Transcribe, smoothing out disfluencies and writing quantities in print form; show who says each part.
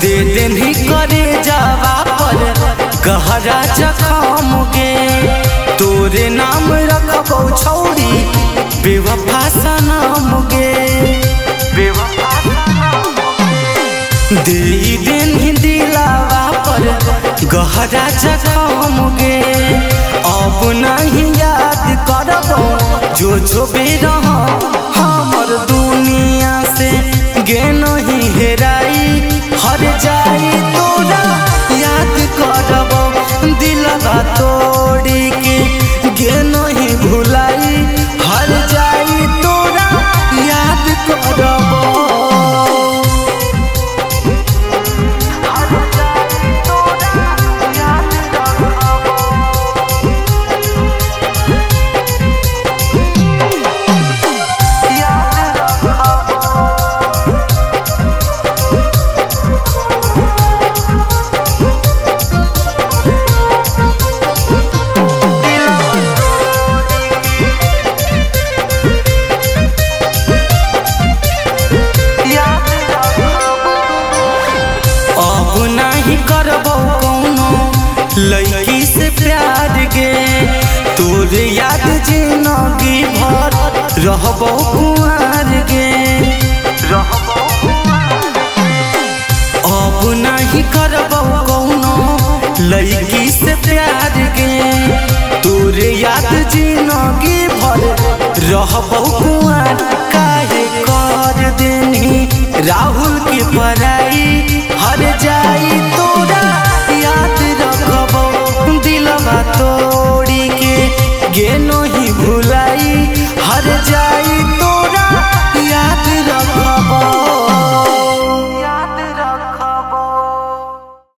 Speaker 1: दे देनी करे जावा पर गहरा जखम गे तोरे नाम रखबो छौरी बेवफा सनम गे दे देनी दिलावा पर गहरा जखम गे अब नहीं याद करबो जो बेरह हमर दुनिया से गे नहीं हेराई हर जाई तोरा याद करबो दिलवा तोड़ी के गे नहीं भुलाई हर जाई तोरा याद करबो लड़की से प्यार गे तोरे याद जिंदगी भर रहबो कुंवार गे अब नहीं करबो कौनो लड़की से प्यार गे तोरे याद जिंदगी भर रहबो कुंवार काहे कर देनी राहुल के पराई हर जाई तोरा याद रखबो दिलवा तोड़ी के गे